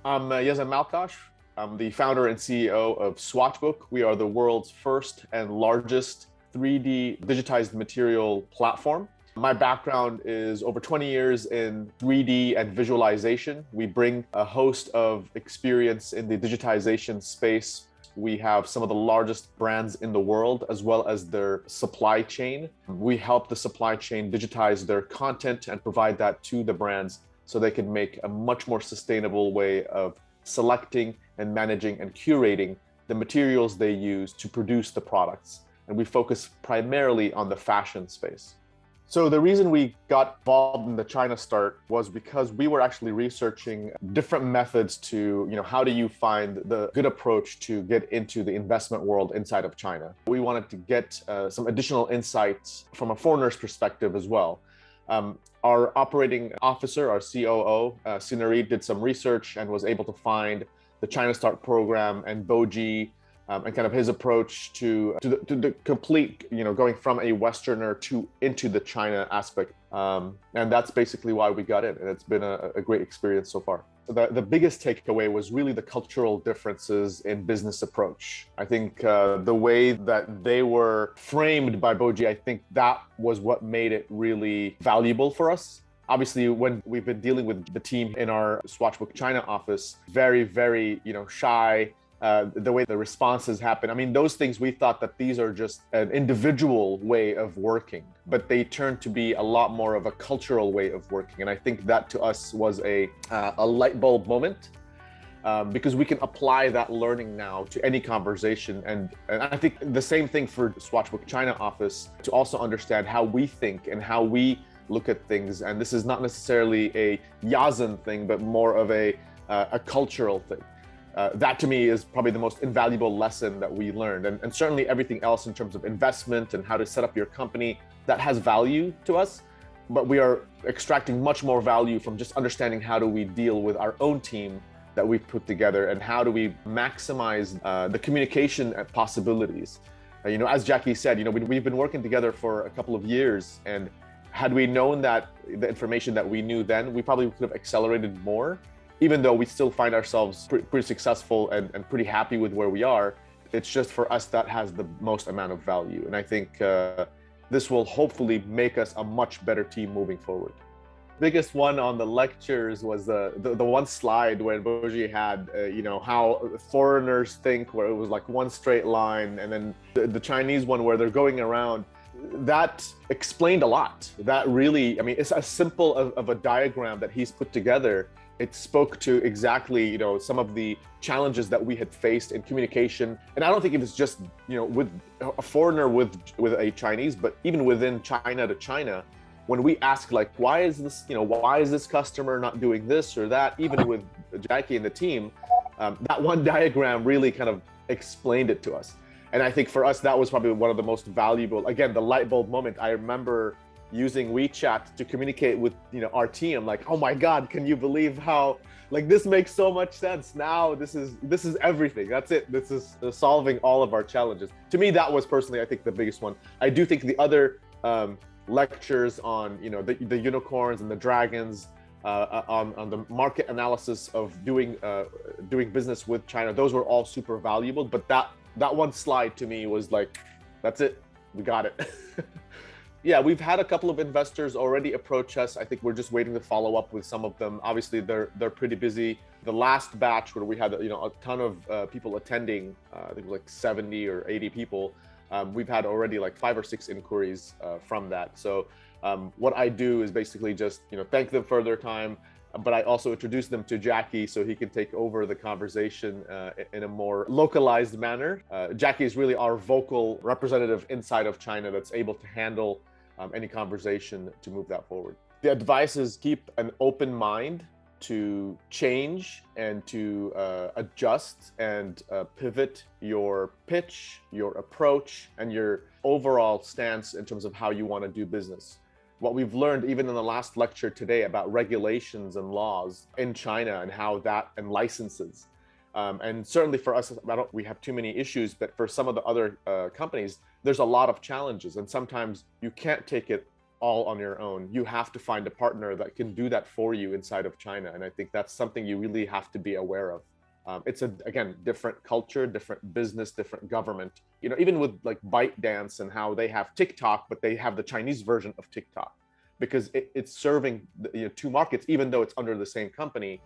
I'm Yazan MALKOSH. I'm the founder and CEO of Swatchbook. We are the world's first and largest 3D digitized material platform. My background is over 20 years in 3D and visualization. We bring a host of experience in the digitization space. We have some of the largest brands in the world, as well as their supply chain. We help the supply chain digitize their content and provide that to the brands so they can make a much more sustainable way of selecting and managing and curating the materials they use to produce the products. And we focus primarily on the fashion space. So the reason we got involved in the China start was because we were actually researching different methods to, how do you find the good approach to get into the investment world inside of China? We wanted to get some additional insights from a foreigner's perspective as well. Our operating officer, our COO, Sinari, did some research and was able to find the China Start program and Boji, and kind of his approach to the complete, going from a Westerner into the China aspect. And that's basically why we got in. And it's been a great experience so far. The biggest takeaway was really the cultural differences in business approach. I think the way that they were framed by Boji, I think that was what made it really valuable for us. Obviously, when we've been dealing with the team in our Swatchbook China office, very, very, shy. The way the responses happen. I mean, those things we thought that these are just an individual way of working, but they turned to be a lot more of a cultural way of working. And I think that to us was a light bulb moment because we can apply that learning now to any conversation. And I think the same thing for Swatchbook China office to also understand how we think and how we look at things. And this is not necessarily a Yazan thing, but more of a cultural thing. That to me is probably the most invaluable lesson that we learned. And certainly everything else in terms of investment and how to set up your company, that has value to us. But we are extracting much more value from just understanding how do we deal with our own team that we've put together and how do we maximize the communication possibilities. As Jackie said, we've been working together for a couple of years, and had we known that the information that we knew then, we probably could have accelerated more. Even though we still find ourselves pretty successful and pretty happy with where we are, it's just for us that has the most amount of value. And I think this will hopefully make us a much better team moving forward. Biggest one on the lectures was the one slide where Boji had, how foreigners think, where it was like one straight line, and then the Chinese one where they're going around. That explained a lot. That really, it's as simple of a diagram that he's put together. It spoke to exactly, some of the challenges that we had faced in communication. And I don't think it was just, with a foreigner with a Chinese, but even within China to China, when we ask like, why is this customer not doing this or that, even with Jackie and the team, that one diagram really kind of explained it to us. And I think for us, that was probably one of the most valuable, again, the light bulb moment. I remember using WeChat to communicate with our team, like, oh my God, can you believe how this makes so much sense now? This is everything. That's it. This is solving all of our challenges. To me, that was personally, I think, the biggest one. I do think the other lectures on the unicorns and the dragons, on the market analysis of doing business with China, those were all super valuable. But that one slide to me was like, that's it. We got it. Yeah, we've had a couple of investors already approach us. I think we're just waiting to follow up with some of them. Obviously, they're pretty busy. The last batch where we had a ton of people attending, I think it was like 70 or 80 people. We've had already like 5 or 6 inquiries from that. So what I do is basically just thank them for their time, but I also introduce them to Jackie so he can take over the conversation in a more localized manner. Jackie is really our vocal representative inside of China that's able to handle any conversation to move that forward. The advice is keep an open mind to change and to adjust and pivot your pitch, your approach, and your overall stance in terms of how you want to do business. What we've learned even in the last lecture today about regulations and laws in China and how that and licenses. And certainly for us, we have too many issues, but for some of the other companies, there's a lot of challenges. And sometimes you can't take it all on your own. You have to find a partner that can do that for you inside of China. And I think that's something you really have to be aware of. It's again, different culture, different business, different government. Even with like ByteDance and how they have TikTok, but they have the Chinese version of TikTok because it's serving two markets, even though it's under the same company.